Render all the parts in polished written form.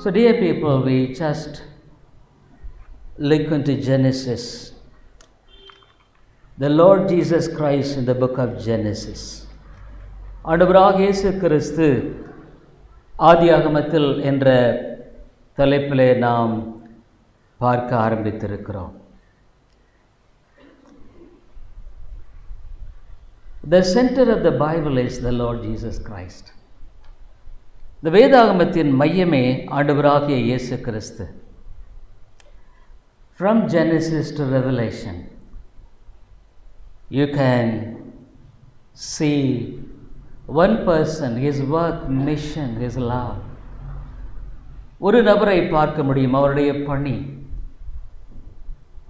So dear people, we just look into Genesis. The Lord Jesus Christ in the book of Genesis. ஆண்டவராகிய இயேசு கிறிஸ்து ஆதியாகமத்தில் என்ற தலைப்பிலே நாம் பார்க்க ஆரம்பித்திருக்கிறோம். The center of the Bible is the Lord Jesus Christ. இந்த வேதாகமத்தின் மையமே ஆண்டவராகிய இயேசு கிறிஸ்து. From Genesis to Revelation, you can see one person, his work, mission, his love. ஒரு நபரை பார்க்க முடியும், அவருடைய பணி,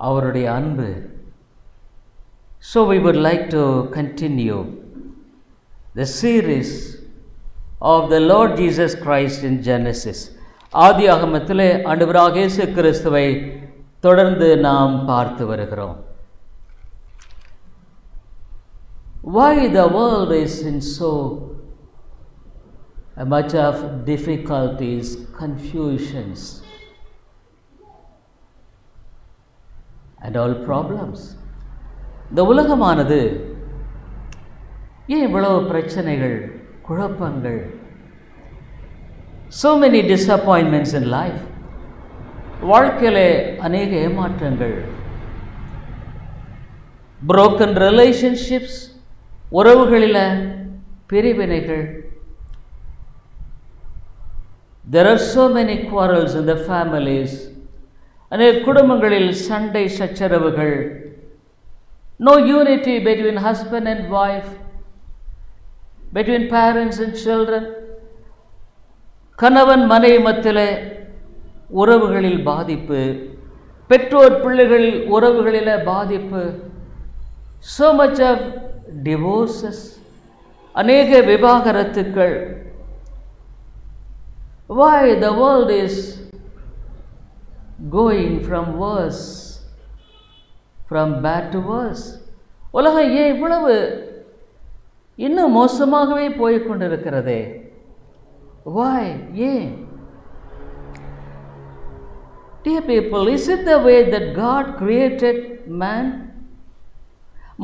அவருடைய அன்பு. So we would like to continue the series of the Lord Jesus Christ in Genesis. ஆதியாகமத்திலே ஆண்டவராகிய இயேசு கிறிஸ்துவை தொடர்ந்து நாம் பார்த்து வருகிறோம். Why the world is in so much of difficulties, confusions and all problems? இந்த உலகமானது ஏன் இவ்வளவு பிரச்சனைகள், குழப்பங்கள், so many disappointments in life? வாழ்க்கையிலே அநேக ஏமாற்றங்கள், broken relationships, உறவுகளில் பிரிவினைகள். There are so many quarrels in the families. அநேக குடும்பங்களில் சண்டை சச்சரவுகள், no unity between husband and wife, between parents and children. கணவன் மனைவி மத்தியிலே உறவுகளில் பாதிப்பு, பெற்றோர் பிள்ளைகள் உறவுகளில் பாதிப்பு, so much of divorces, அநேக விவாகரத்துக்கள். Why the world is going from worse, from bad to worse? உலகம் ஏன் இவ்வளவு இன்னும் மோசமாகவே போய்கொண்டிருக்கிறதே? Why? ஏன்? Dear people, is it the way that God created man?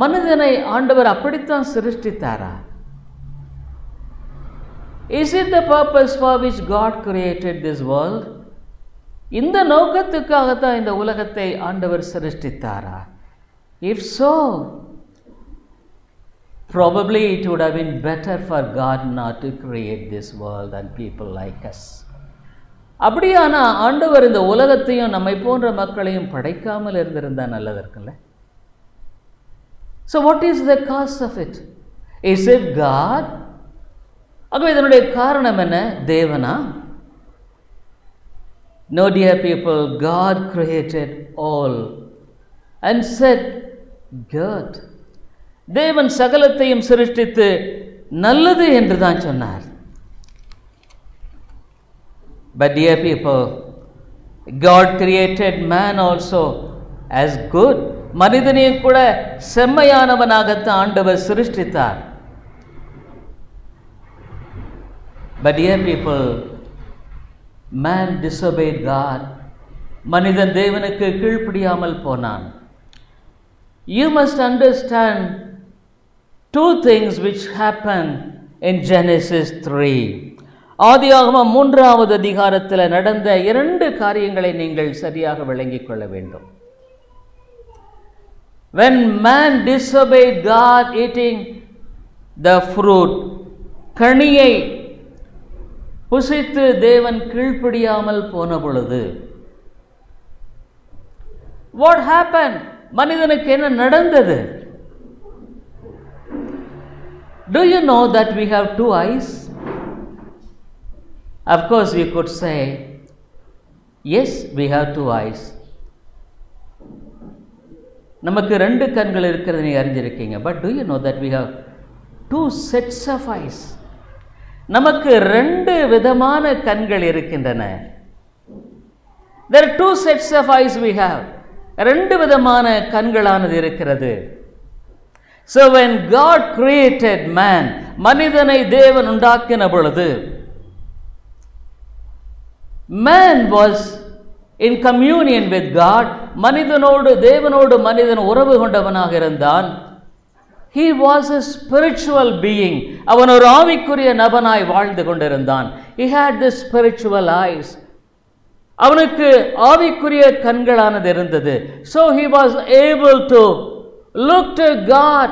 மனிதனை ஆண்டவர் அப்படித்தான் சிருஷ்டித்தாரா? Is it the purpose for which God created this world? இந்த நோக்கத்துக்காகத்தான் இந்த உலகத்தை ஆண்டவர் சிருஷ்டித்தாரா? If so, probably it would have been better for God not to create this world and people like us. அப்படியானா ஆண்டவர் இந்த உலகத்தையும் நம்மை போன்ற மக்களையும் படைக்காமல் இருந்திருந்தா நல்லது இருக்குல்ல? So what is the cause of it? Is it God? ஆகவே இதனுடைய காரணம் என்ன? தேவனா? No, dear people, God created all and said good. தேவன் சகலத்தையும் சிருஷ்டித்து நல்லது என்று தான் சொன்னார். But dear people, God created man also as good. மனிதனையும் கூட செம்மையானவனாகத்தான் ஆண்டவர் சிருஷ்டித்தார். But dear people, man disobeyed God. மனிதன் தேவனுக்கு கீழ்ப்படியாமல் போனான். You must understand two things which happen in Genesis 3. ஆதியாகமம் 3வது அதிகாரத்தில் நடந்த 2 காரியங்களை நீங்கள் சரியாக விளங்கிக் கொள்ள வேண்டும். When man disobeyed God eating the fruit, கனியை புசித்து தேவன் கீழ்ப்படியாமல் போன பொழுது, what happened? மனிதனுக்கு என்ன நடந்தது? Do you know that we have 2 eyes? Of course you could say, yes, we have 2 eyes. நமக்கு 2 கண்கள் இருக்கிறது நீங்க அறிஞ்சிருக்கீங்க. But do you know that we have 2 sets of eyes? நமக்கு 2 விதமான கண்கள் இருக்கின்றன. There are two sets of eyes we have. ரெண்டு விதமான கண்களானது இருக்கிறது. So when God created man, மனிதனை தேவன் உண்டாக்கின பொழுது, man was in communion with God. மனிதனோடு தேவனோடு மனிதன் உறவு கொண்டவனாக இருந்தான். He was a spiritual being. அவன் ஒரு ஆவிக்குரிய நபனாய் வாழ்ந்து கொண்டிருந்தான். He had the spiritual eyes. அவனுக்கு ஆவிக்குரிய கண்களானது இருந்தது. So he was able to look to God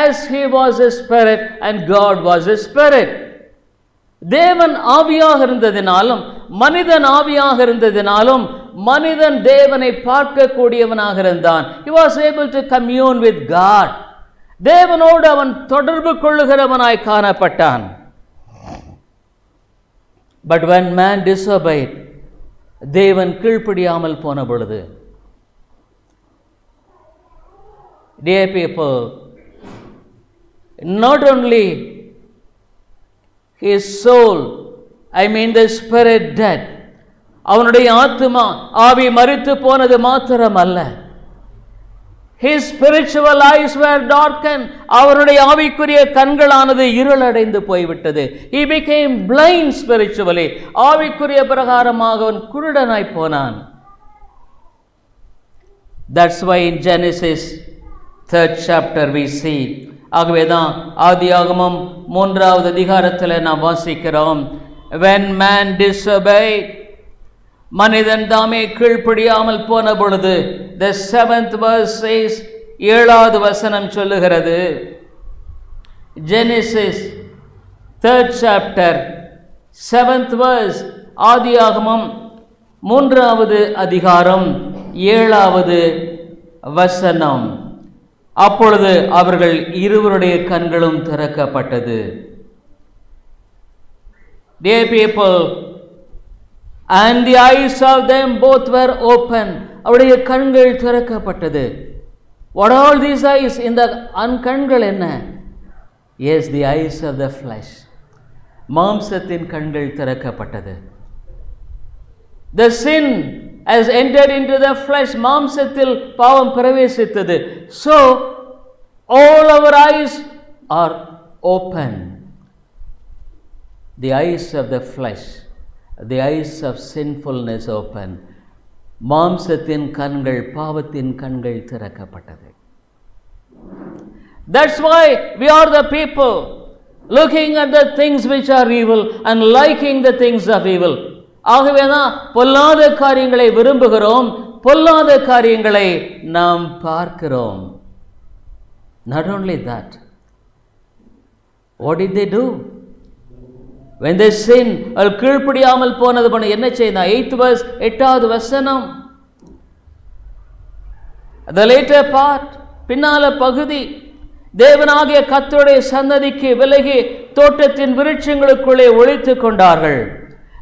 as he was a spirit and God was a spirit. தேவன் ஆவியாக இருந்ததினாலும் மனிதன் ஆவியாக இருந்ததினாலும் மனிதன் தேவனை பார்க்கக்கூடியவனாக இருந்தான். He was able to commune with God. தேவனோடு அவன் தொடர்பு கொள்ளுகிறவனாய் காணப்பட்டான். But when man disobeyed, தேவன் கீழ்ப்படியாமல் போன பொழுது, dear people, not only his soul, I mean the spirit dead, அவனுடைய ஆத்துமா ஆவி மரித்து போனது மாத்திரம் அல்ல, his spiritual eyes were darkened. அவருடைய ஆவிக்குரிய கண்களானது இருளடைந்து போய்விட்டது. He became blind spiritually. ஆவிக்குரிய பிரகாரமாக அவன் குருடனாய் போனான். That's why in Genesis 3rd chapter we see, ஆகவேதான் ஆதியாகமம் 3வது அதிகாரத்தில் நாம் வாசிக்கிறோம், when man disobeyed, மனிதன் தாமே கீழ்ப்படியாமல் போன பொழுது, the 7th verse says, 7வது வசனம் சொல்லுகிறது, Genesis 3rd chapter 7th verse, ஆதியாகமம் 3வது அதிகாரம் 7வது வசனம், அப்பொழுது அவர்கள் இருவருடைய கண்களும் திறக்கப்பட்டது. Dear people, and the eyes of them both were open. அவருடைய கண்கள் திறக்கப்பட்டது. What are all these eyes? இந்த கண்கள் என்ன? Yes, the eyes of the flesh. மாம்சத்தின் கண்கள் திறக்கப்பட்டது. The sin has entered into the flesh. மாம்சத்தில் பாவம் பிரவேசித்தது. So all our eyes are open. The eyes of the flesh, the eyes of sinfulness open. மாம்சத்தின் கண்கள், பாவத்தின் கண்கள் திறக்கப்பட்டது. That's why we are the people looking at the things which are evil and liking the things of evil. ஆகவேதான் பொல்லாத காரியங்களை விரும்புகிறோம், பொல்லாத காரியங்களை நாம் பார்க்கிறோம். Not only that, what did they do? When they sin, அவர்கள் கீழ்ப்படியாமல் போனது பண்ண என்ன செய்தார்? 8th verse, 8வது வசனம், the later part, பின்னால பகுதி, தேவனாகிய கர்த்தருடைய சன்னதிக்கு விலகி தோட்டத்தின் விருட்சங்களுக்குள்ளே ஒளித்துக் கொண்டார்கள்.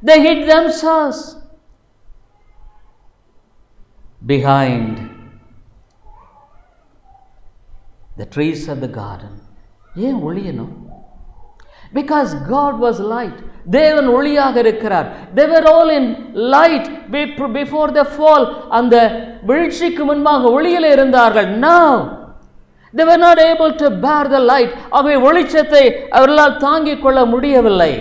They hid themselves behind the trees of the garden. ஏன் ஒளியணும்? Because God was light. தேவன் ஒளியாக இருக்கிறார். They were all in light before the fall. அந்த வீழ்ச்சிக்கு முன்பாக ஒளியிலே இருந்தார்கள். Now they were not able to bear the light. அவை ஒளிச்சத்தை அவர்களால் தாங்கிக் கொள்ள முடியவில்லை.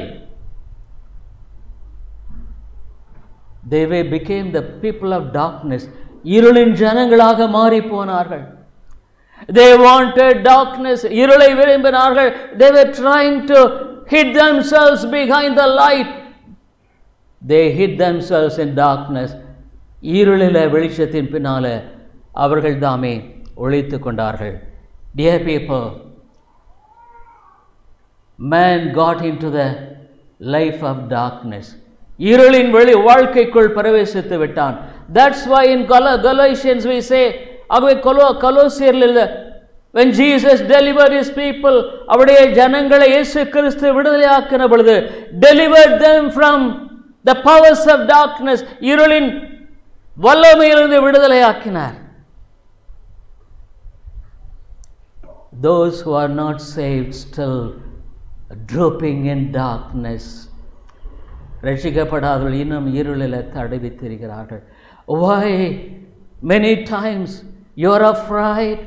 They became the people of darkness. இருளின் ஜனங்களாக மாறி போனார்கள். They wanted darkness. இருளை விரும்பினார்கள். They were trying to hid themselves behind the light. They hid themselves in darkness. இருளில வெளிச்சத்தின் பின்னால அவர்கள் தாமே ஒளித்துக் கொண்டார்கள். Dear people, man got into the life of darkness. இருளின் வெளி வாழ்க்கைக்குள் பிரவேசித்து விட்டான். That's why in Galatians we say, ஆகவே கொலோசியரில் when Jesus delivered his people, அவருடைய ஜனங்களை இயேசு கிறிஸ்து விடுதலையாக்கின பொழுது, delivered them from the powers of darkness, இருளின் வல்லமையிலிருந்து விடுதலையாக்கினார். Those who are not saved still drooping in darkness, ரட்சிக்கப்படாதவர்கள் இன்னும் இருளில் தடவி திரிகிறார்கள். Why many times you are afraid?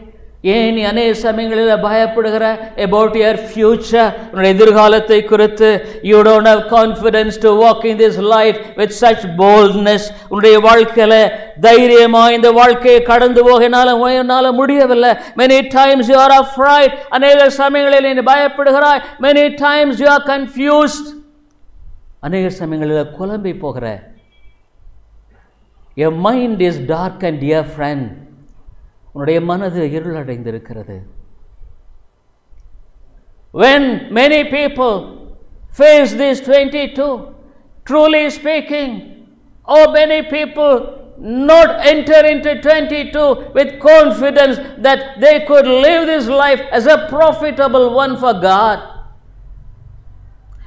ஏன் நீ அநேக சமயங்களில் பயப்படுகிற about your future, உன்னுடைய எதிர்காலத்தை குறித்து? You don't have confidence to walk in this life with such boldness. உன்னுடைய வாழ்க்கையில் தைரியமாக இந்த வாழ்க்கையை கடந்து போக என்னால் முடியவில்லை. Many times you are afraid. அநேக சமயங்களில் நீ பயப்படுகிறாய். Many times you are confused. அநேக சமயங்களில் குழம்பி போகிற. Your mind is darkened, dear friend. உன்னுடைய மனது இருளடைந்திருக்கிறது. When many people face this 22, truly speaking, many people not enter into 22 with confidence that they could live this life as a profitable one for God.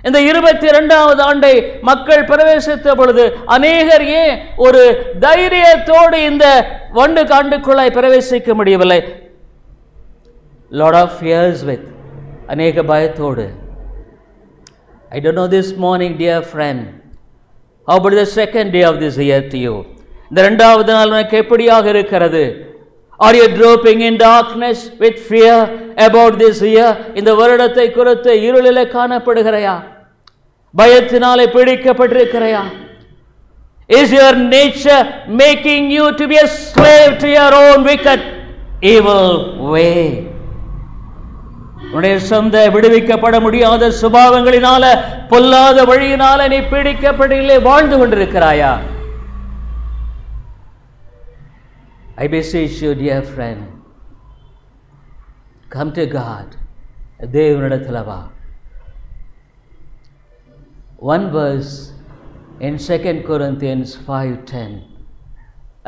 இந்த 22வது ஆண்டை மக்கள் பிரவேசித்த பொழுது அநேகர் ஏன் ஒரு தைரியத்தோடு இந்த ஆண்டுக்குள்ளாய் பிரவேசிக்க முடியவில்லை? lot of fears with, அநேக பயத்தோடு. I don't know this morning, dear friend, how about the second day of this year to you? இந்த 2வது நாள் உனக்கு எப்படியாக இருக்கிறது? Are you dropping in darkness with fear about this year? இந்த வருடத்தை குறித்து இருளிலே காணப்படுகிறாயா? பயத்தினாலே பிடிக்கப்பட்டிருக்கிறாயா? Is your nature making you to be a slave to your own wicked, evil way? உன்னுடைய சொந்த விடுவிக்கப்பட முடியாத சுபாவங்களினால, பொல்லாத வழியினால நீ பிடிக்கப்பட்டிலே வாழ்ந்து கொண்டிருக்கிறாயா? I beseech you, dear friend, come to God. தேவனிடத்தில் வா. One verse in 2 Corinthians 5:10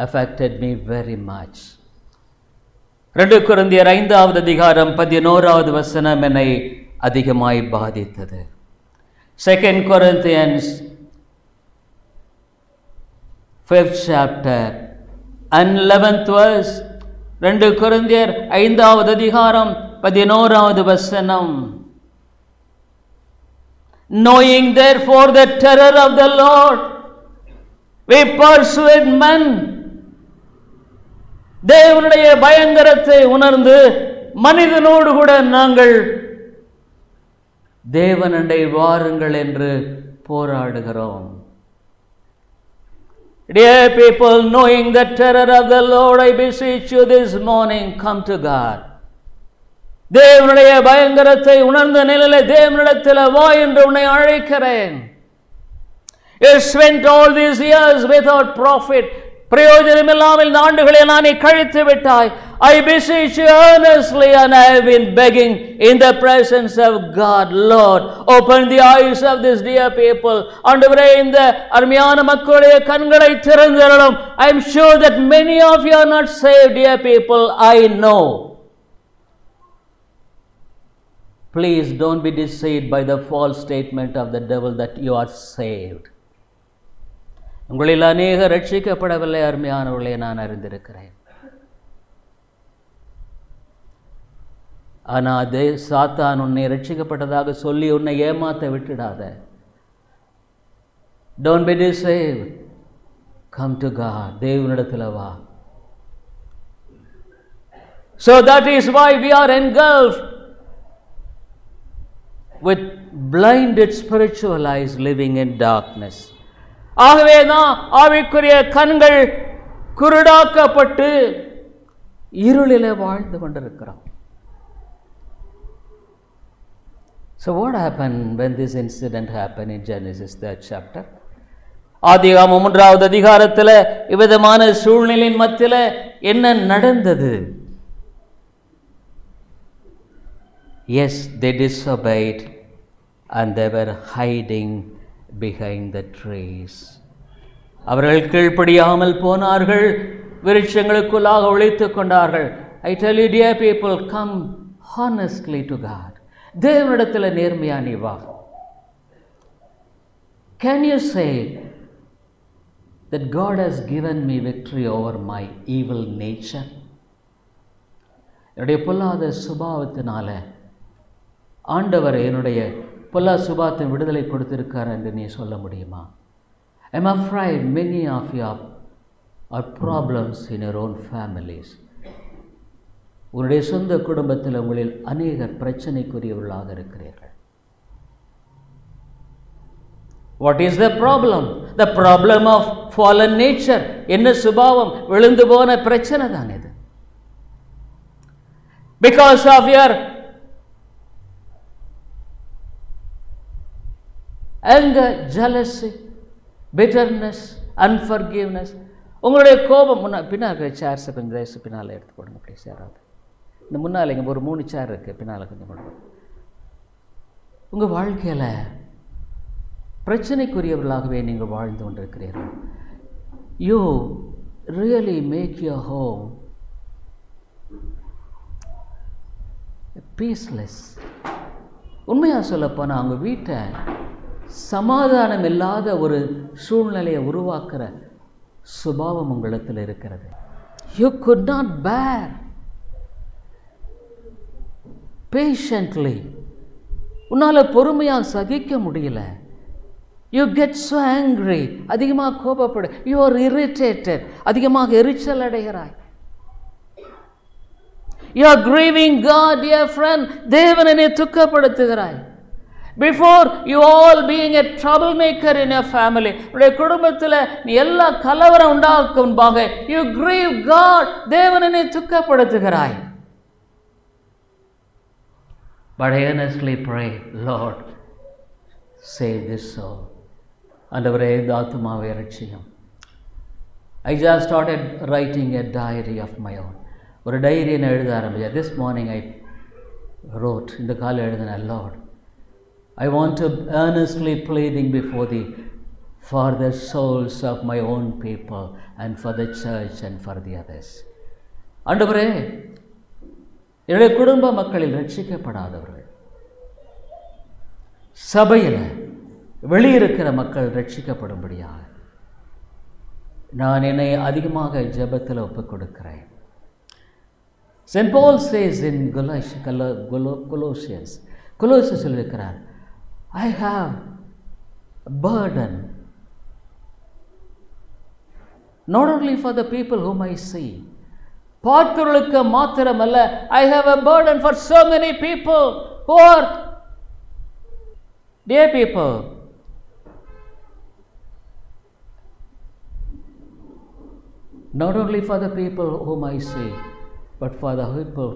affected me very much. 2 கொரிந்தியர் 5வது அதிகாரம் 11வது வசனம் என்னை அதிகமாய் பாதித்தது. 2 Corinthians 5th chapter and 11th verse. 2 கொரிந்தியர் 5வது அதிகாரம் 11வது வசனம். Knowing therefore the terror of the Lord, we persuade men. தேவனுடைய பயங்கரத்தை உணர்ந்து மனிதனோடு கூட நாங்கள் தேவனண்டை வாருங்கள் என்று போராடுகிறோம். Dear people, knowing the terror of the Lord, I beseech you this morning, come to God. தேவனுடைய பயங்கரத்தை உணர்ந்த நிலையில் தேவனிடத்தில் வா என்று உன்னை அழைக்கிறேன். You spent all these years without profit. பிரயோஜனமில்லாமல் இந்த ஆண்டுகளை நான் கழித்து விட்டாய். I beseech you earnestly, and I have been begging in the presence of God, Lord, open the eyes of this dear people. ஆண்டவரே, இந்த அருமையான மக்களுடைய கண்களை திறந்தருளும். I am sure that many of you are not saved, dear people. I know. Please don't be deceived by the false statement of the devil that you are saved. உங்களில் அநேகர் ரட்சிக்கப்படவில்லை அருமையானவர்களே, நான் அறிந்திருக்கிறேன். ஆனால் சாத்தான் உன்னை ரட்சிக்கப்பட்டதாக சொல்லி உன்னை ஏமாற்ற விட்டுடாத. Don't be deceived. Come to God. தேவனிடத்தில் வா. So that is why we are engulfed with blinded spiritual eyes living in darkness. ஆகவே தான் ஆவிக்குரிய கண்கள் குருடாக்கப்பட்டு இருளிலே வாழ்ந்து கொண்டிருக்கிறோம். So what happened when this incident happened in Genesis 3rd chapter? ஆதியாகமம் 3வது அதிகாரத்தில் இவ்விதமான சூழ்நிலையின் மத்தியில் என்ன நடந்தது? Yes, they disobeyed and they were hiding behind the trees. அவர்கள் கீழ்ப்படியாமல் போனார்கள், விருட்சங்களுக்குள்ளாக ஒளித்துக் கொண்டார்கள். I tell you, dear people, come honestly to God. தேவனிடத்தில் நேர்மையா நீ வா. Can you say that God has given me victory over my evil nature? என்னுடைய பொல்லாத சுபாவத்தினால ஆண்டவர் என்னுடைய பொல்லா சுபாத்தின் விடுதலை கொடுத்திருக்கார் என்று நீ சொல்ல முடியுமா? I'm afraid many of you are problems in your own families. உங்களுடைய சொந்த குடும்பத்தில் உங்களில் அநேகர் பிரச்சனைக்குரியவர்களாக இருக்கிறீர்கள். What is the problem? The problem of fallen nature. என்ன சுபாவம்? விழுந்து போன பிரச்சனை தான் இது. Because of your anger, jealousy, bitterness, unforgiveness. உங்களுடைய கோபம் பின்னால் இருக்கிற சேர்ஸை கொஞ்சம் தயவுசு பின்னால் எடுத்து போடுங்க ப்ளீஸ். யாராவது இந்த முன்னால் இங்கே ஒரு 3 சேர் இருக்குது, பின்னால் கொஞ்சம் போடுங்க. உங்கள் வாழ்க்கையில் பிரச்சனைக்குரியவர்களாகவே நீங்கள் வாழ்ந்து கொண்டிருக்கிறீர்கள். You really make your home peaceless. உண்மையாக சொல்லப்போனால் அவங்க வீட்டை சமாதானம் இல்லாத ஒரு சூழ்நிலையை உருவாக்குற சுபாவம் உங்களிடத்தில் இருக்கிறது. You could not bear patiently. உன்னால் பொறுமையாக சகிக்க முடியல. You get so angry. அதிகமாக கோபப்படு. You are irritated. அதிகமாக எரிச்சல் அடைகிறாய். You are grieving God, dear friend. தேவனை நீ துக்கப்படுத்துகிறாய். Before you all being a troublemaker in your family, உடைய குடும்பத்தில் நீ எல்லா கலவரம் உண்டாக்கும் முன்பாக you grieve God. தேவனை நீ துக்கப்படுத்துகிறாய். But I earnestly pray, Lord, save this soul. ஆண்டவரே, இந்த ஆத்துமாவை இரட்சியும். I just started writing a diary of my own. ஒரு டைரியை நான் எழுத ஆரம்பித்தேன். This morning I wrote, இந்த காலை எழுதினேன், Lord, I want to earnestly pleading before thee for the souls of my own people and for the church and for the others. ஆண்டவரே, என்னுடைய குடும்ப மக்களில் ரட்சிக்கப்படாதவர்கள், சபையில் வெளியிருக்கிற மக்கள் ரட்சிக்கப்படும்படியாக நான் என்னை அதிகமாக ஜெபத்தில் ஒப்புக் கொடுக்கிறேன். St. Paul says in Colossians சொல்லியிருக்கிறார், I have a burden not only for the people whom I see. பார்க்கிறவர்களுக்கு மாத்திரமல்ல, I have a burden for so many people who are dear people. Not only for the people whom I see, but for the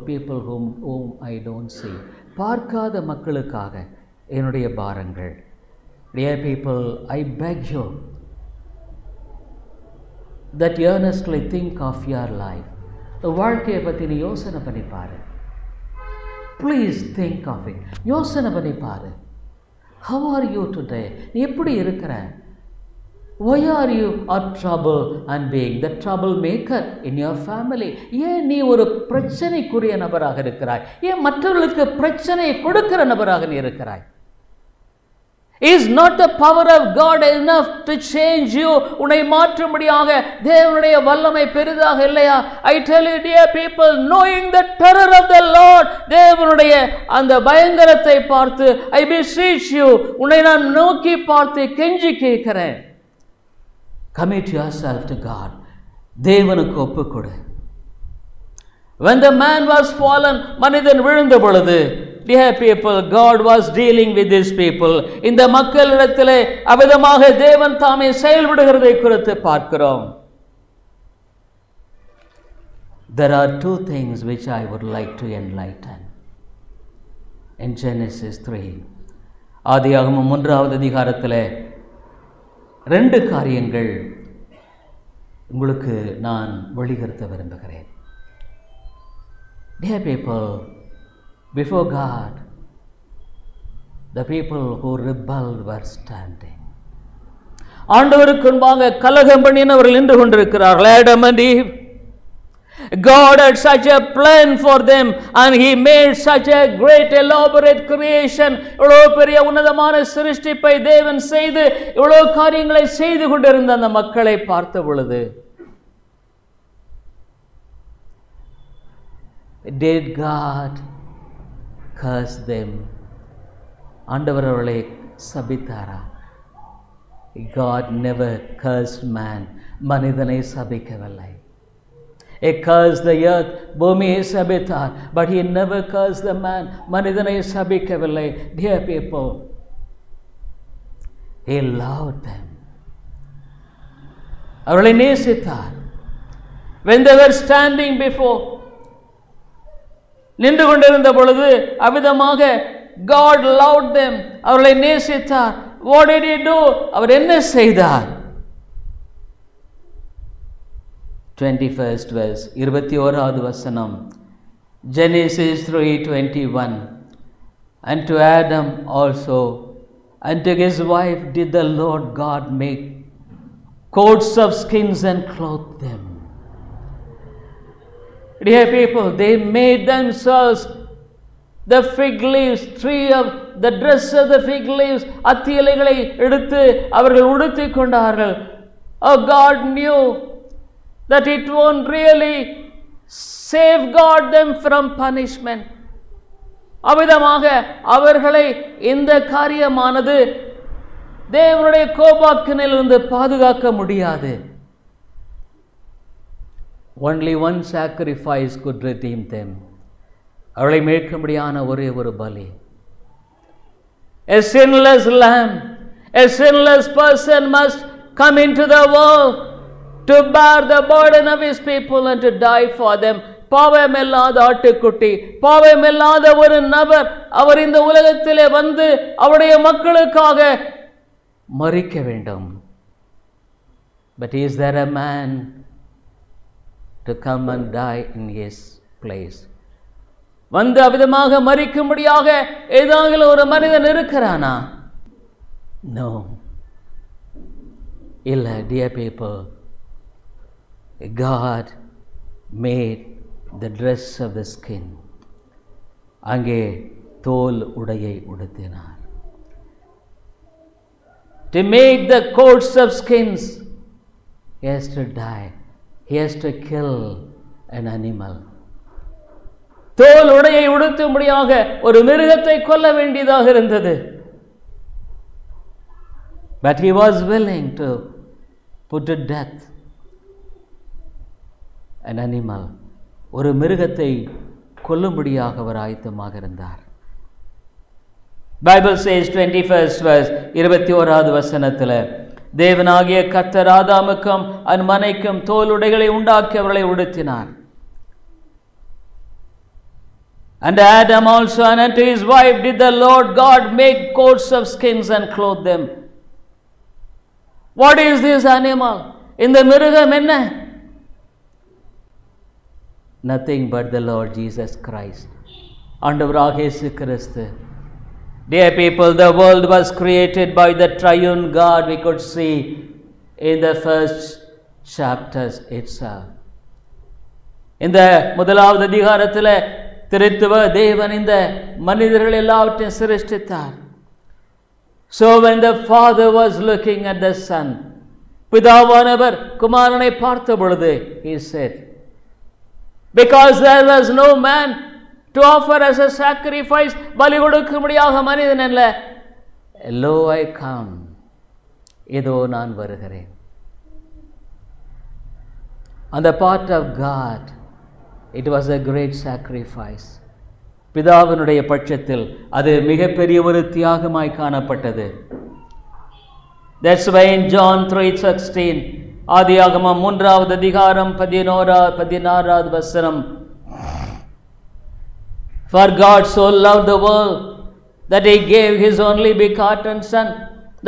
people whom I don't see. பார்க்காத மக்களுக்காக என்னுடைய பாரங்கள். Dear people, I beg you that you earnestly think of your life. வாழ்க்கையை பற்றி நீ யோசனை பண்ணி பாரு. Please think of it. யோசனை பண்ணி பாரு. How are you today? நீ எப்படி இருக்கிற? Why are you a trouble and being the troublemaker in your family? ஏன் நீ ஒரு பிரச்சனைக்குரிய நபராக இருக்கிறாய்? ஏன் மற்றவர்களுக்கு பிரச்சனையை கொடுக்கிற நபராக நீ இருக்கிறாய்? Is not the power of God enough to change you? உன்னை மாற்றும்படியாக தேவனுடைய வல்லமை பெரிதாக இல்லையா? I tell you, dear people, knowing the terror of the Lord, தேவனுடைய அந்த பயங்கரத்தை பார்த்து, I beseech you, உன்னை நான் நோக்கி பார்த்து கெஞ்சி கேட்கிறேன். Commit yourself to God. தேவனுக்கு ஒப்புக்கொடு. When the man was fallen, மனிதன் விழுந்த பொழுது, dear people, God was dealing with these people. இந்த மக்களிடத்திலே அவிதமாக தேவன் தாமே செயல்படுகிறதை குறித்து பார்க்கிறோம். There are two things which I would like to enlighten. In Genesis 3, ஆதியாகமம் 3வது அதிகாரத்திலே 2 காரியங்கள் உங்களுக்கு நான் வெளிப்படுத்த விரும்புகிறேன். Dear people, before God, the people who rebelled were standing. ஆண்டவருக்கு முன்பாக கலகம் பண்ணினவர்கள் நின்று கொண்டிருக்கிறார்கள். Adam and Eve. God had such a plan for them and he made such a great elaborate creation. இவ்வளவு பெரிய உன்னதமான சிருஷ்டிப்பை தேவன் செய்து இவ்வளவு காரியங்களை செய்து கொண்டிருந்த அந்த மக்களை பார்த்த பொழுது, did God curse them? ஆண்டவர் அவர்களை சபித்தாரா? God never cursed man. மனிதனை சபிக்கவில்லை. He cursed the earth. பூமியை சபித்தார். But he never cursed the man. மனிதனை சபிக்கவில்லை. Dear people, he loved them. அவர்களை நேசித்தார். When they were standing before, நின்று கொண்டிருந்த பொழுது அவிதமாக God loved them. அவர்களை நேசித்தார். What did he do? அவர் என்ன செய்தார்? 21st verse, 21வது வசனம், Genesis 3:21. And to Adam also and to his wife did the Lord God make coats of skins and clothe them. Dear people, they made themselves the fig leaves, tree of the dress of the fig leaves, அத்தி இலைகளை எடுத்து அவர்கள் உடுத்திக் கொண்டார்கள். Oh, God knew that it won't really safeguard them from punishment. அவ்விதமாக அவர்களை இந்த காரியமானது தேவனுடைய கோபாக்கினிலிருந்து பாதுகாக்க முடியாது. Only one sacrifice could redeem them. அவளை மீட்கும்படியான ஒரே ஒரு பலி. A sinless lamb, a sinless person must come into the world to bear the burden of his people and to die for them. பாவமில்லாத ஆட்டுக்குட்டி, பாவமில்லாத ஒரு நபர் அவர் இந்த உலகத்திலே வந்து அவருடைய மக்களுக்காக மரிக்க வேண்டும். But is there a man to come and die in his place? வந்து அவிதமாக மரிக்கும்படியாக ஏதாவது ஒரு மனிதன் இருக்கிறானா? No. இல்லை. Dear people, God made the dress of the skin. அங்கே தோல் உடையை உடுத்தினார். To make the coats of skins, he has to die. He has to kill an animal. தோல் உடையை உடுத்தும்படியாக ஒரு மிருகத்தை கொல்ல வேண்டியதாக இருந்தது. But he was willing to put to death an animal. ஒரு மிருகத்தை கொல்லும்படியாக அவர் ஆயத்தமாக இருந்தார். Bible says 21st verse, 21வது வசனத்தில், தேவனாகிய கர்த்தர் ஆதாமுக்கும் அவன் மனைக்கும் தோலுடைகளை உண்டாக்கி அவர்களை உடுத்தினார். And Adam also and unto his wife did the Lord God make coats of skins and clothe them. What is this animal? இந்த மிருகம் என்ன? Nothing but the Lord Jesus Christ. ஆண்டவராகிய இயேசு கிறிஸ்து. Dear people, the world was created by the triune God. We could see in the first chapters itself. இந்த முதலாவது அதிகாரத்தில் திருத்துவ தேவன் இந்த மனிதர்கள் எல்லாவற்றையும் சிருஷ்டித்தார். So when the father was looking at the son, பிதாவானவர் குமாரனை பார்த்த பொழுது, he said, because there was no man to offer as a sacrifice, பலி கொடுக்கும்படியாக மனிதன் அல்ல, lo I come, இதோ நான் வருகிறேன். On the part of God, it was a great sacrifice. பிதாவினுடைய பட்சத்தில் அது மிகப்பெரிய ஒரு தியாகமாய் காணப்பட்டது. That's why in John 3:16, ஆதியாகமம் 3வது அதிகாரம் 16வது வசனம், For God so loved the world that he gave his only begotten son,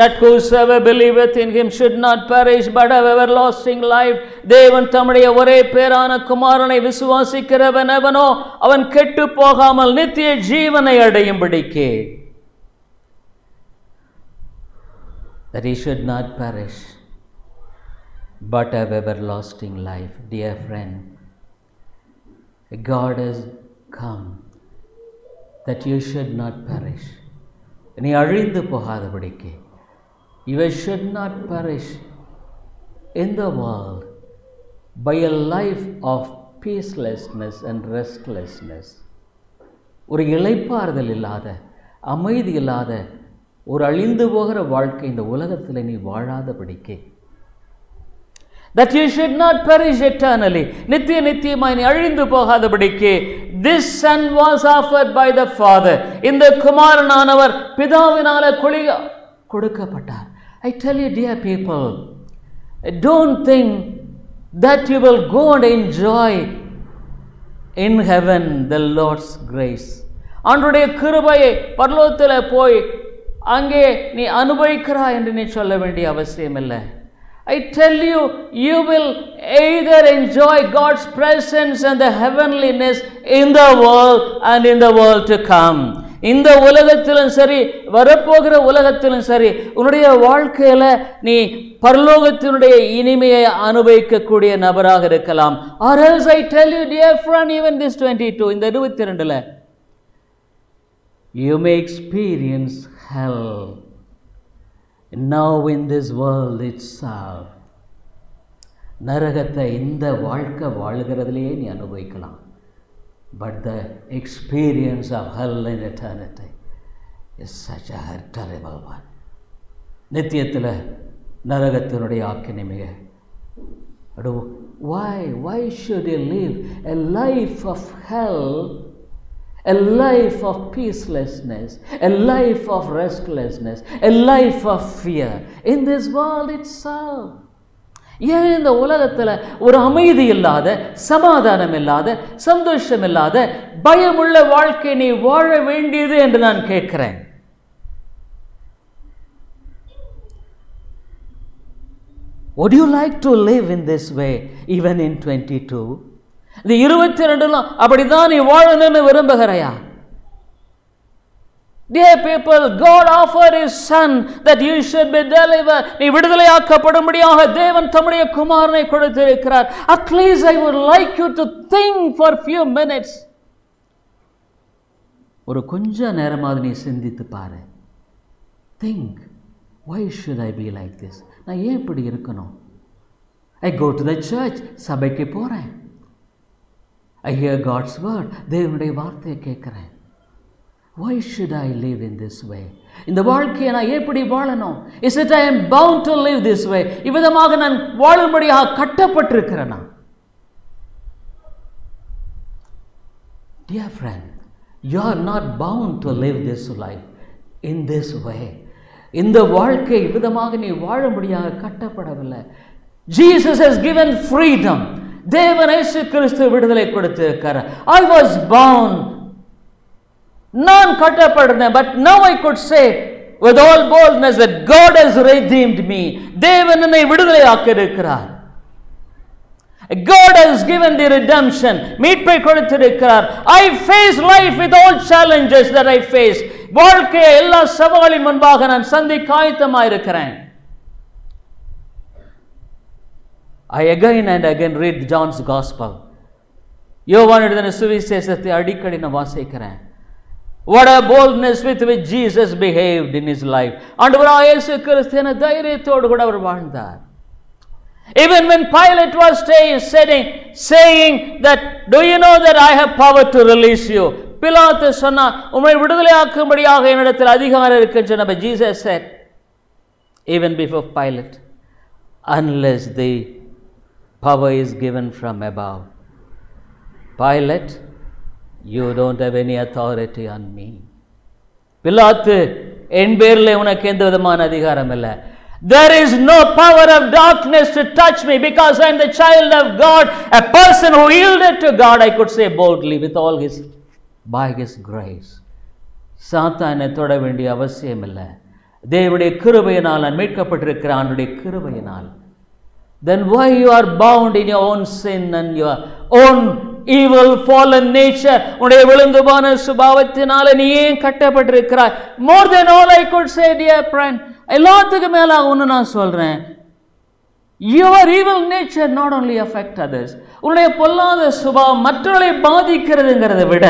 that whosoever believeth in him should not perish but have everlasting life. தேவன் தம்முடைய ஒரே பேரான குமாரனை விசுவாசிக்கிறவன் எவனோ அவன் கெட்டு போகாமல் நித்திய ஜீவனை அடையும்படிக்கே. That he should not perish but have everlasting life. Dear friend, God has come that you should not perish. நீ அழிந்து போகாதபடிக்கு. You should not perish in the world by a life of peacelessness and restlessness. ஒரு இளைப்பாறுதல் இல்லாத அமைதி இல்லாத ஒரு அழிந்து போகிற வாழ்க்கை இந்த உலகத்தில் நீ வாழாதபடிக்கு, that you should not perish eternally, நித்தியமாய் நீ அழிந்து போகாதபடிக்கு, this son was offered by the father, இந்த குமாரனானவர் பிதாவினால கொடுக்கப்பட்டார். I tell you dear people, don't think that you will go and enjoy in heaven the Lord's grace. ஆண்டவருடைய கிருபையை பரலோகத்தில் போய் அங்கே நீ அனுபவிக்கிறாய் என்று நீ சொல்ல வேண்டிய அவசியம் இல்லை. I tell you, you will either enjoy God's presence and the heavenliness in the world and in the world to come. இந்த உலகத்திலும் சரி வரப்போகிற உலகத்திலும் சரி உன்னுடைய வாழ்க்கையில நீ பரலோகத்தினுடைய இனிமையை அனுபவிக்கக்கூடிய நபராக இருக்கலாம். Or else I tell you dear friend, even this 22 இந்த 22ல you may experience hell now in this world itself. நரகத்தை இந்த வாழ்க்கை வாழுகிறதுலேயே நீ அனுபவிக்கலாம். But the experience of hell in eternity is such a terrible one. நித்தியத்தில் நரகத்தினுடைய ஆக்கினை மிக. Why should you live a life of hell, a life of peacelessness, a life of restlessness, a life of fear in this world itself? ஏன் இந்த உலகத்தில் ஒரு அமைதி இல்லாத, சமாதானம் இல்லாத, சந்தோஷம் இல்லாத, பயமுள்ள வாழ்க்கை நீ வாழ வேண்டியது என்று நான் கேட்கிறேன். Would you like to live in this way even in 22? இந்த 22லாம் அப்படிதான் நீ வாழணும்னு விரும்புகிறாயா? Dear people, God offered His Son that you should be delivered. நீ விடுதலையாக்கப்படும்படியாக தேவன் தம்முடைய குமாரனை கொடுத்திருக்கிறார். At least I would like you to think for few minutes. ஒரு கொஞ்ச நேரமாவது நீ சிந்தித்து பாரு. Think, why should I be like this? நான் ஏன் இப்படி இருக்கணும்? I go to the church, சபைக்கு போறேன். I hear God's word, தேவனுடைய வார்த்தையை கேட்கிறேன். Why should I live in this way? இந்த வாழ்க்கையை நான் எப்படி வாழணும்? Is it I am bound to live this way? இவ்விதமாக நான் வாழும்படியாக கட்டப்பட்டிருக்கிறேனா? Dear friend, you are not bound to live this life in this way. இந்த வாழ்க்கை இவ்விதமாக நீ வாழும்படியாக கட்டப்படவில்லை. Jesus has given freedom. தேவன் இயேசு கிறிஸ்து விடுதலை கொடுத்திருக்கிறார். I was bound, நான் கட்டப்படுறேன். But now I could say with all boldness that God has redeemed me. தேவன் என்னை விடுதலையாக்கி இருக்கிறார். God has given the redemption. மீட்பை கொடுத்திருக்கிறார். I face life with all challenges that I face. வாழ்க்கையை எல்லா சவாலின் முன்பாக நான் சந்திக்க ஆயத்தமாக இருக்கிறேன். I again and again read John's Gospel. யோவான் எழுதின சுவிசேஷத்தை அடிக்கடி நான் வாசிக்கிறேன். What a boldness with which Jesus behaved in his life. ஆண்டவராகிய இயேசு கிறிஸ்து என தைரியத்தோடு கூட அவர் வாழ்ந்தார். Even when Pilate was saying that, do you know that I have power to release you? பிலாத்து சொன்னா உம்மை விடுதலையாக்கும்படியாக என்னிடத்தில் அதிகாரம் இருக்குன்னு சொன்ன. But Jesus said, even before Pilate, unless the power is given from above, Pilate, you don't have any authority on me. பிலாத்து, என் பேரில் உனக்கு எந்த விதமான அதிகாரம் இல்லை. There is no power of darkness to touch me because I am the child of God, a person who yielded to God, I could say boldly with all his, by his grace. சாத்தானை தொட வேண்டிய அவசியம் இல்லை. தேவனுடைய கிருபையினால் நான் மீட்கப்பட்டிருக்கிற ஆண்டுடைய கிருபையினால். Then why you are bound in your own sin and your own evil fallen nature? உன்னுடைய விழுந்து போன சுபாவத்தினால நீ ஏன் கட்டப்பட்டிருக்கிறாய்? More than all I could say, dear friend, எல்லாத்துக்கு மேல ஒன்று நான் சொல்றேன். Your evil nature not only affect others. உன்னுடைய பொல்லாத சுபாவம் மற்றவர்களை பாதிக்கிறதுங்கிறத விட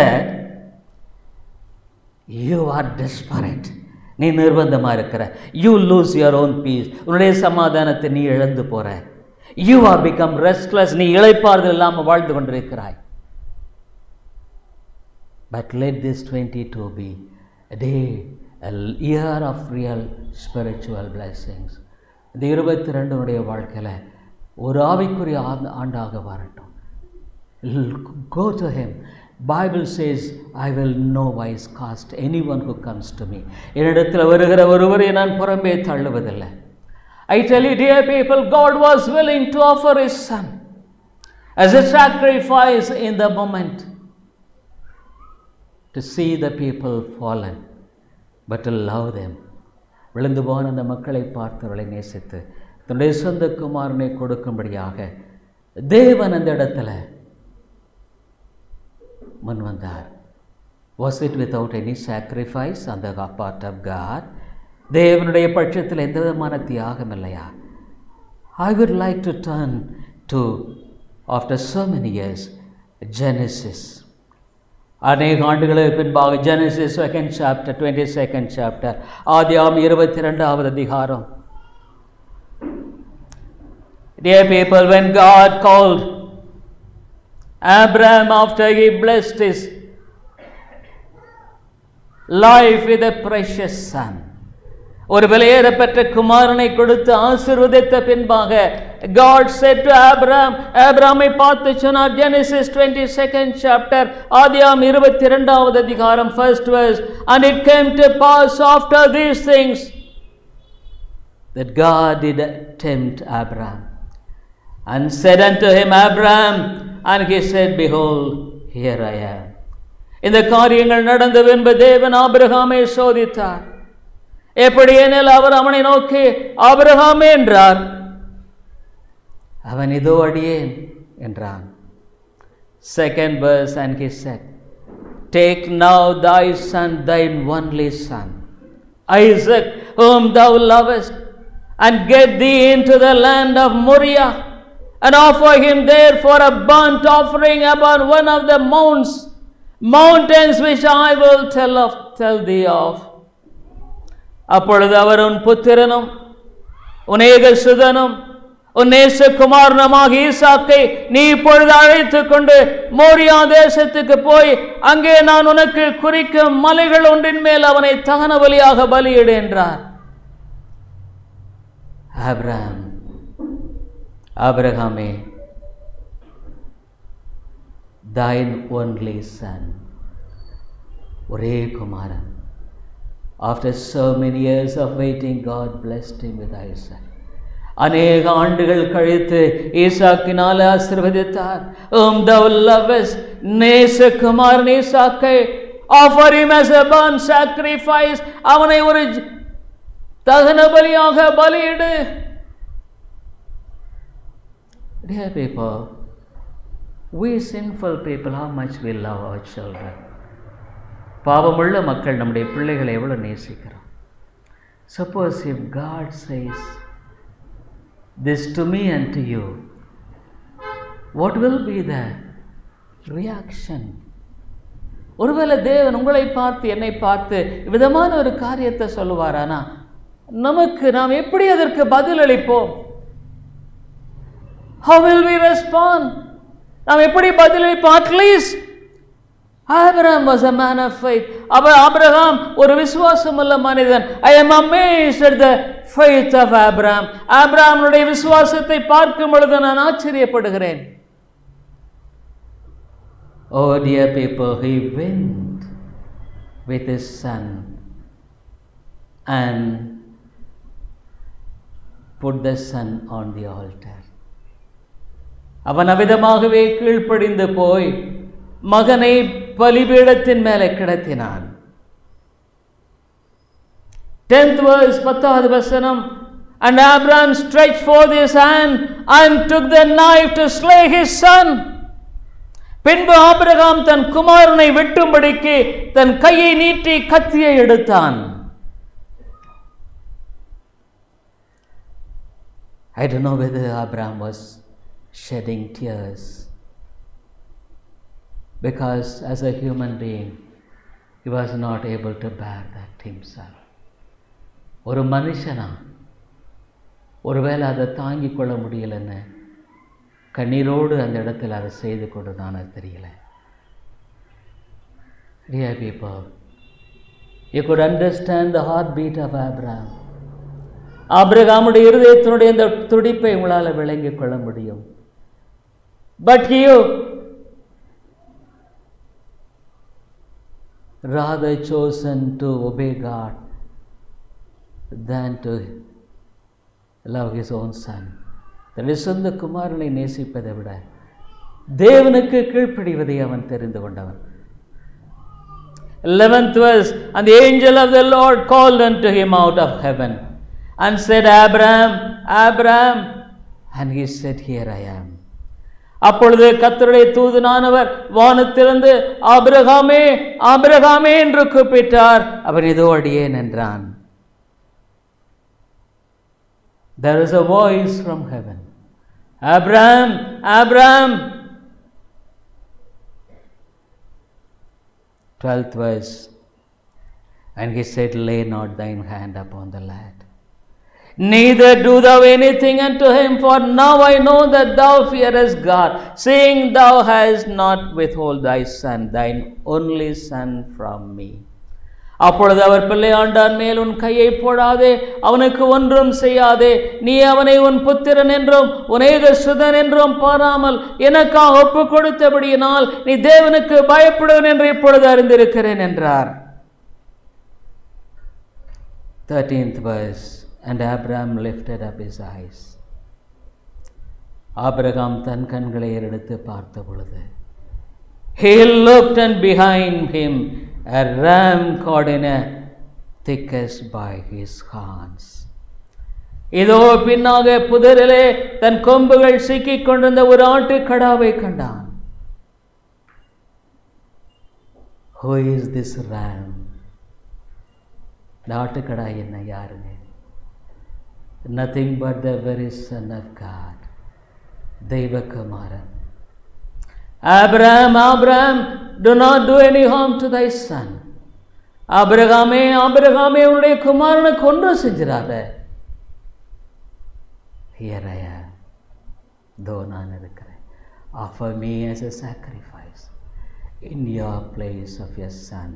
you are desperate. நீ நிர்பந்தமா இருக்கிற. You lose your own peace. உன்னுடைய சமாதானத்தை நீ இழந்து போற. You are become restless. நீ இளைப்பாறுதல் இல்லாமல் வாழ்ந்து கொண்டிருக்கிறாய். But let this 22 be a day, a year of real spiritual blessings. இந்த 22 வாழ்க்கையில் ஒரு ஆவிக்குரிய ஆண்டாக வரட்டும். Go to him. Bible says, I will no wise cast anyone who comes to me. என்னிடத்தில் வருகிற ஒருவரை நான் புறம்பே தள்ளுவதில்லை. I tell you, dear people, God was willing to offer his son as a sacrifice in the moment to see the people fallen, but to love them. விழுந்து போன அந்த மக்களை பார்த்தவர்களை நேசித்து தன்னுடைய சொந்த குமாரனை கொடுக்கும்படியாக தேவன் அந்த இடத்துல முன் வந்தார். Was it without any sacrifice on the part of God? தேவனுடைய பட்சத்தில் எந்த விதமான தியாகம் இல்லையா? I would like to turn to, after so many years, Genesis. அநேக ஆண்டுகளுக்கு பின்பாக Genesis 2nd chapter, 22nd chapter, ஆதியாகமம் 22வது அதிகாரம். Dear people, when God called Abraham after he blessed his life with a precious son, ஒரு விலையேறப்பெற்ற குமாரனை கொடுத்து ஆசீர்வதித்த பின்பாக God said to Abraham, ஆபிரகாமை பார்த்து சொன்னார். Genesis 22nd chapter, ஆதியாகமம் 22வது அதிகாரம், 1st verse, and it came to pass after these things that God did tempt Abraham and said unto him, Abraham, and he said, behold, here I am. இந்த காரியங்கள் நடந்த பின்பு தேவன் ஆபிரகாமை சோதித்தார். எப்படி எனில் அவர் அவனை நோக்கி ஆபிரகாமே என்றார். அவன் இதோ அடியேன் என்றான். 2nd verse, and he said, take now thy son, thine only son, Isaac, whom thou lovest, and get thee into the land of Moriah, and offer him there for a burnt offering upon one of the mountains which I will tell thee of. அப்பொழுது அவர் உன் புத்திரனும் உன் ஏகசுதனும் உன் நேசகுமாரனுமாக ஈசாக்கை நீ இப்பொழுது அழைத்துக் கொண்டு மோரியா தேசத்துக்கு போய் அங்கே நான் உனக்கு குறிக்கும் மலைகள் ஒன்றின் மேல் அவனை தகன பலியாக பலியிடு என்றார். ஆபிரகாமே, thine only son, ஒரே குமாரன். After so many years of waiting, God blessed him with Isaac. அநேக ஆண்டுகள் கழித்து ஈசாக்கினால் ஆசீர்வதித்தார். whom thou lovest, நேசகுமாரன் ஈசாக்கை offer him as a burnt sacrifice, அவனை ஒரு தகன பலியாக பலியிடு. Dear people, we sinful people, how much we love our children. பாவமுள்ள மக்கள் நம்முடைய பிள்ளைகளை எவ்வளவு நேசிக்கிறோம். Suppose if God says this to me and to you, what will be the reaction? ஒருவேளை தேவன் உங்களை பார்த்து என்னை பார்த்து விதமான ஒரு காரியத்தை சொல்லுவாரானா நாம் எப்படி அதற்கு பதில் அளிப்போம்? How will we respond? நாம் எப்படி பதில் அளிப்போம்? At least Abraham was a man of faith. Abraham ஒரு விசுவாசமுள்ள மனிதன். I am amazed at the faith of Abraham. ஆபிரகாமுடைய விசுவாசத்தை பார்க்கும் பொழுது நான் ஆச்சரியப்படுகிறேன். Oh dear people, he went with his son and put the son on the altar. அவன் அவிதமாகவே கீழ்ப்படிந்து போய் மகனை பலிபீடத்தின் மேலே கிடத்தினான். 10th verse, 10வது வசனம், and Abraham stretched forth his hand and took the knife to slay his son. பின்பு Abraham தன் குமாரனை வெட்டும்படிக்கு தன் கையை நீட்டி கத்தியை எடுத்தான். I don't know whether Abraham was shedding tears, because as a human being he was not able to bear that himself. ஒரு மனுஷனா ஒருவேளை அதை தாங்கிக் கொள்ள முடியலன்னு கண்ணீரோடு அந்த இடத்துல அதை செய்து கொண்டுதான் அது தெரியல. Dear people, You could understand the heartbeat of Abraham. ஆபிரகாமுடைய இருதயத்தினுடைய இந்த துடிப்பை உங்களால் விளங்கிக் கொள்ள முடியும். But you rather chosen to obey God than to love his own son. தன்னுடைய சொந்த குமாரனை நேசிப்பதை விட தேவனுக்கு கீழ்ப்படிவதை அவன் தெரிந்து கொண்டவன். 11th verse, and the angel of the Lord called unto him out of heaven and said, Abraham, Abraham, and he said, Here I am. அப்பொழுது கர்த்தருடைய தூதனானவர் வானத்திலிருந்து ஆபிரகாமே ஆபிரகாமே என்று கூப்பிட்டார். அவன் இதோ அடியேன் என்றான். There is a voice from heaven. Abraham, Abraham. 12th verse, and he said, Lay not thine hand upon the lad, neither do thou anything unto him, for now I know that thou fearest God, seeing thou hast not withhold thy son, thine only son, from me. அப்பொழுது அவர் பிள்ளையாண்டான் மேல் உன் கையை போடாதே, அவனுக்கு ஒன்றும் செய்யாதே, நீ அவனை உன் புத்திரன் என்றும் உன் ஏகசுதன் என்றும் பாராமல் எனக்காக ஒப்பு கொடுத்தபடியினால் நீ தேவனுக்கு பயப்படுவன் என்று இப்பொழுது அறிந்திருக்கிறேன் என்றார். 13th verse, and Abraham lifted up his eyes. Abraham தன் கண்களை ஏறெடுத்து பார்த்த பொழுது, he looked, and behind him a ram caught in a thickest by his horns. இதோ பின்னாக புதரிலே தன் கொம்புகள் சிக்கிக் கொண்டிருந்த ஒரு ஆட்டுக்கடாவை கண்டான். Who is this ram? இந்த ஆட்டுக்கடா என்ன, யாருங்க? Nothing but the very Son of God, தெய்வகுமாரன். Abraham, Abraham, do not do any harm to thy son. ஆபிரகாமே ஆபிரகாமே உன்னுடைய குமாரனுக்கு ஒன்றும் செஞ்சிடாத. Here I am, தோ நான் இருக்கிறேன். Offer me as a sacrifice in your place of your son.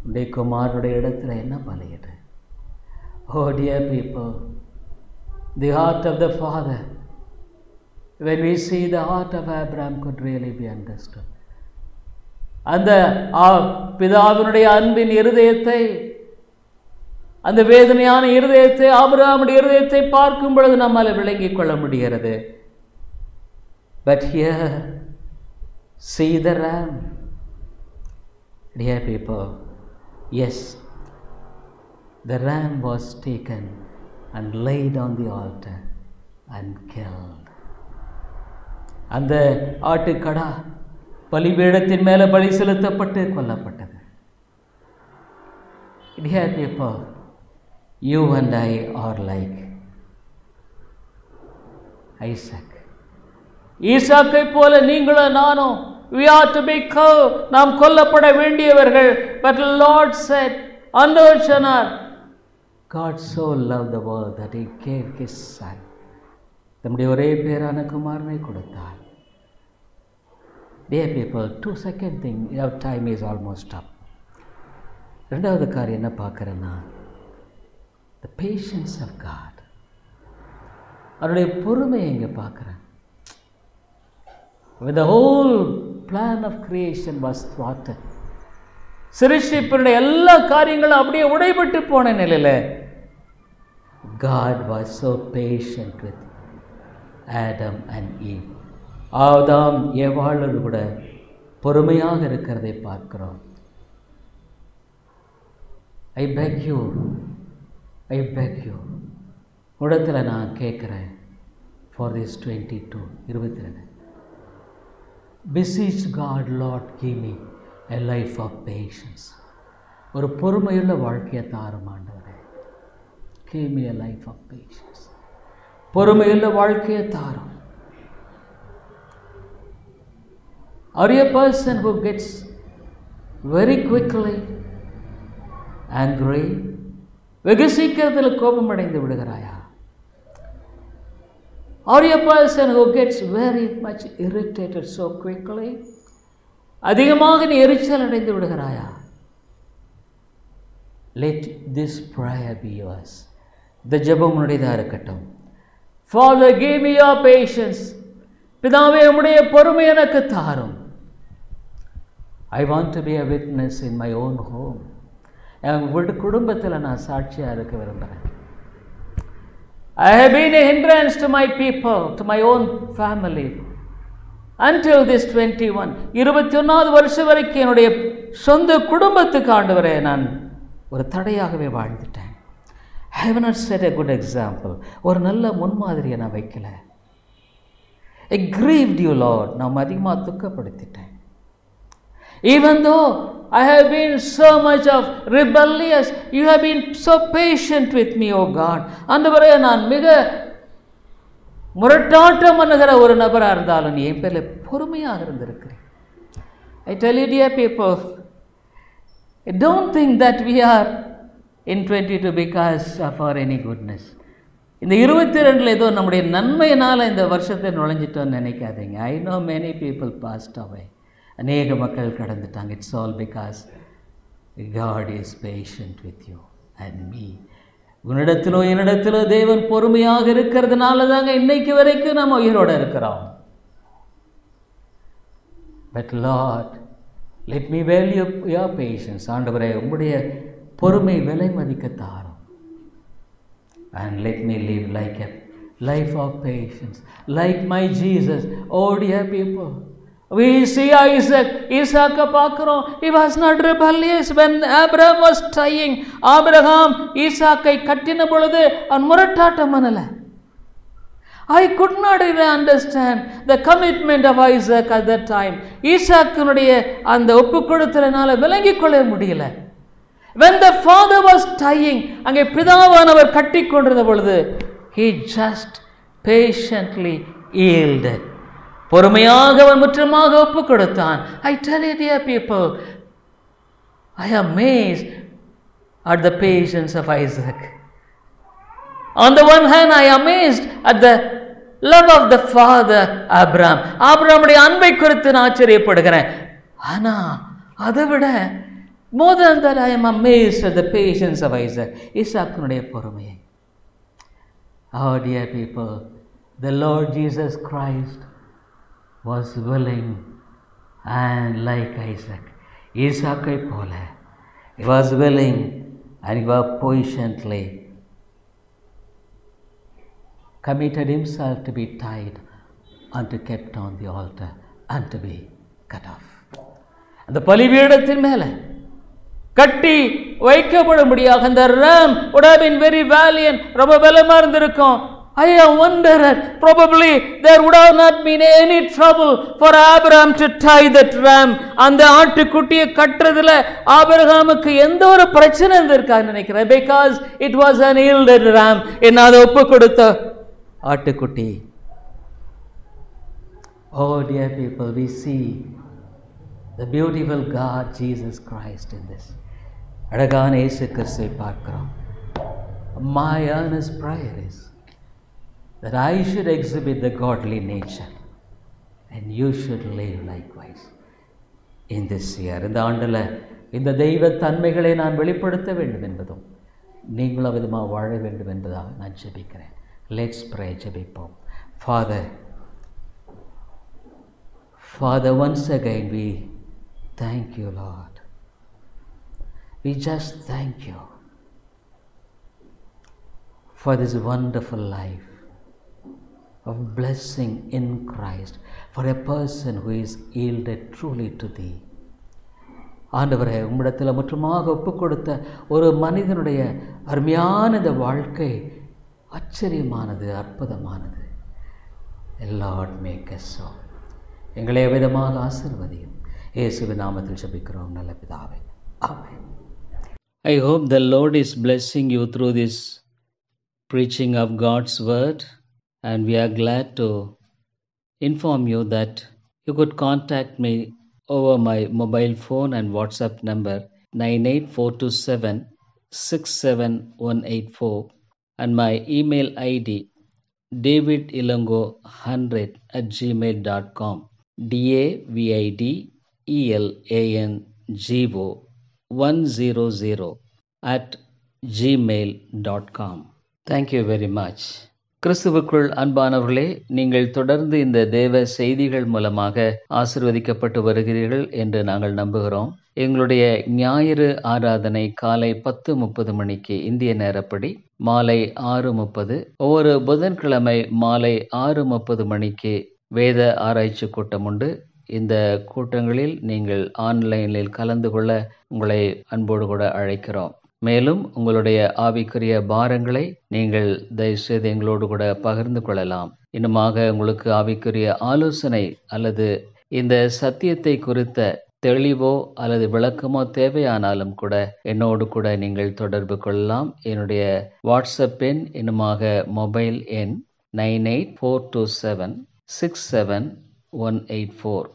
உன்னுடைய குமாரனுடைய இடத்துல என்ன பலியிடு? Oh dear people, the heart of the Father, when we see the heart of Abraham, could really be understood. அந்த பிதாவினுடைய அன்பின் இருதயத்தை, அந்த வேதனையான இருதயத்தை, ஆபிரகாமுடைய இருதயத்தை பார்க்கும் பொழுது நம்மால் விளங்கிக் கொள்ள முடிகிறது. But here, see the ram. Dear people, yes, the ram was taken and laid on the altar and killed. அந்த ஆட்டுக்கடா பலிபீடத்தின் மேலே பலி செலுத்தப்பட்டு கொல்லப்பட்டது. Dear people, you and I are like Isaac. ஈசாக்கை போல நீங்களும் நானும், we are to be killed, நாம் கொல்லப்பட வேண்டியவர்கள். But Lord said, Andochanar, God so loved the world that he gave his son. தம்முடைய ஒரே பேரான குமாரனை கொடுத்தார். Dear people, second thing, our time is almost up. ரெண்டாவது காரியம் என்ன பார்க்குறேன்னா, the patience of God. அவருடைய பொறுமையை இங்கே பார்க்குறேன். When the whole plan of creation was thwarted, சிருஷ்டிப்பினுடைய எல்லா காரியங்களும் அப்படியே உடைபட்டு போன நிலையில், God was so patient with Adam and Eve. ஆதாம் ஏவாளோடு கூட பொறுமையாக இருக்கிறதை பார்க்கிறோம். I beg you, உடத்தில் நான் கேட்குறேன், for this 22 beseech God, Lord, give me a life of patience. ஒரு பொறுமையுள்ள வாழ்க்கையை தாரும் ஆண்டவரே. Give me a life of patience. பொறுமையுள்ள வாழ்க்கையை தாரும். Are you a person who gets very quickly angry? வெகு சீக்கிரத்தில் கோபம் அடைந்து விடுகிறாயா? Are you a person who gets very much irritated so quickly? அதிகமாக நீ எரிச்சல் அடைந்து விடுகிறாயா? Let this prayer be yours. இந்த ஜெபம் உடையதாக இருக்கட்டும். Father, give me your patience. பிதாவே உம்முடைய பொறுமை எனக்கு தாரும். I want to be a witness in my own home. என் குடும்பத்தில் நான் சாட்சியாக இருக்க விரும்புகிறேன். I have been a hindrance to my people, to my own family. Until this 21வது வருஷம் வரைக்கும் என்னுடைய சொந்த குடும்பத்துக்கு ஆண்டவரே நான் ஒரு தடையாகவே வாழ்ந்துட்டேன். I have not set a good example. ஒரு நல்ல முன்மாதிரியை நான் வைக்கல. I grieved you, Lord. நான் அதிகமாக துக்கப்படுத்திட்டேன். Even though I have been so much of rebellious, you have been so patient with me, O God. ஆண்டவரே நான் மிக முரட்டாட்டம் பண்ணுகிற ஒரு நபராக இருந்தாலும் நீ என் பேரில் பொறுமையாக இருந்திருக்கிறேன். I tell you, dear people, don't think that we are in 22 because of our any goodness. இந்த 22 ஏதோ நம்முடைய நன்மையினால் இந்த வருஷத்தை நுழைஞ்சிட்டோன்னு நினைக்காதீங்க. I know many people passed away. அநேக மக்கள் கடந்துட்டாங்க. It's all because God is patient with you and me. உன்னிடத்திலோ என்னிடத்திலோ தேவன் பொறுமையாக இருக்கிறதுனால தாங்க இன்னைக்கு வரைக்கும் நம்ம உயிரோடு இருக்கிறோம். But Lord, let me value your patience. ஆண்டவரே உம்முடைய பொறுமை விலை மதிக்க தாரும். And let me live like a life of patience, like my Jesus. Oh dear people, we see Isaac. ஈசாக்கை பார்க்கிறோம். He was not rebellious when Abraham was trying. Abraham ஈசாக்கை கட்டின பொழுது அவன் முரட்டாட்டம் பண்ணல. I could not even understand the commitment of Isaac at that time. ஈசாக்கினுடைய அந்த ஒப்பு கொடுத்தலனால விளங்கிக் கொள்ள முடியல. When the father was dying, அங்கே பிதாவானவர் கட்டி கொண்டிருந்த பொழுது he just patiently yielded. பொறுமையாக அவன் முற்றமாக ஒப்பு கொடுத்தான். I tell you, dear people, I am amazed at the patience of Isaac. On the one hand, I am amazed at the love of the father Abraham. ஆபிரகாமுடைய அன்பை குறித்து நான் ஆச்சரியப்படுகிறேன். ஆனா அதை விட more than that, I am amazed at the patience of Isaac. ஈசாக்கினுடைய பொறுமையை. Oh dear people, the Lord Jesus Christ was willing and like Isaac, ஈசாக்கை போல he was willing and he was patiently committed himself to be tied and to kept on the altar and to be cut off. அந்த பலிபீடத்தின் மேலே கட்டி வைக்கப்படும்படியாக அந்த ram would have been very valiant, ரொம்ப பலமா இருந்திருக்கும். I have wondered, probably there would have not been any trouble for Abraham to tie that ram. அந்த ஆட்டுக்குட்டியை கட்டுறதுல ஆபிரகாமுக்கு எந்த ஒரு பிரச்சனை இருந்திருக்கான்னு நினைக்கிறேன். Because it was an yielded ram. என்ன அதை ஒப்பு கொடுத்த ஆட்டுக்குட்டி. Oh dear people, we see the beautiful God Jesus Christ in this. அழகான இயேசு கிறிஸ்துவை பார்க்கிறோம். My earnest prayer is that I should exhibit the godly nature and you should live likewise in this year. இந்த ஆண்டில் இந்த தெய்வ தன்மைகளை நான் வெளிப்படுத்த வேண்டும் என்பதும் நீங்களும் விதமாக வாழ வேண்டும் என்பதாக நான் ஜெபிக்கிறேன். Let's pray. ஜெபிப்போம். Father, once again we thank you, Lord. We just thank you for this wonderful life of blessing in Christ, for a person who is yielded truly to thee. ஆண்டவரே, உம்மிடத்தில் முற்றுமாக ஒப்பு கொடுத்த ஒரு மனிதனுடைய அருமையான இந்த வாழ்க்கை ஆச்சரியமானது, அற்புதமானது. Lord, make us so. எங்களை விதமாக ஆசீர்வதியும். இயேசுவின் நாமத்தில் ஜெபிக்கிறோம் நல்ல பிதாவே. ஆமென். I hope the Lord is blessing you through this preaching of God's word, and we are glad to inform you that you could contact me over my mobile phone and WhatsApp number 98427-67184 and my email ID davidilongo100@gmail.com davidelango100 davidilongo100@gmail.com. Thank you very much. கிறிஸ்துவுக்குள் அன்பானவர்களே, நீங்கள் தொடர்ந்து இந்த தேவ செய்திகள் மூலமாக ஆசீர்வதிக்கப்பட்டு வருகிறீர்கள் என்று நாங்கள் நம்புகிறோம். எங்களுடைய ஞாயிறு ஆராதனை காலை 10:30 மணிக்கு இந்திய நேரப்படி, மாலை 6:30, ஒவ்வொரு புதன்கிழமை மாலை 6:30 மணிக்கு வேத ஆராய்ச்சி கூட்டம் உண்டு. இந்த கூட்டங்களில் நீங்கள் ஆன்லைனில் கலந்து கொள்ள உங்களை அன்போடு கூட அழைக்கிறோம். மேலும் உங்களுடைய ஆவிக்குரிய பாரங்களை நீங்கள் தயவுசெய்து எங்களோடு கூட பகிர்ந்து கொள்ளலாம். இன்னுமாக உங்களுக்கு ஆவிக்குரிய ஆலோசனை அல்லது இந்த சத்தியத்தை குறித்த தெளிவோ அல்லது விளக்கமோ தேவையானாலும் கூட என்னோடு கூட நீங்கள் தொடர்பு கொள்ளலாம். என்னுடைய வாட்ஸ்அப் எண், இன்னுமாக மொபைல் எண் 9842767184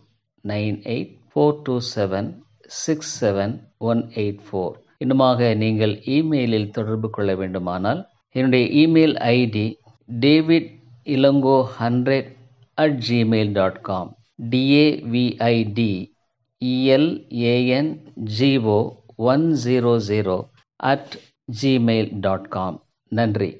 9842767184. இன்னுமாக நீங்கள் இமெயிலில் தொடர்பு கொள்ள வேண்டுமானால் என்னுடைய இமெயில் ஐடி davidilongo100@gmail.com davidElango100@gmail.com. நன்றி.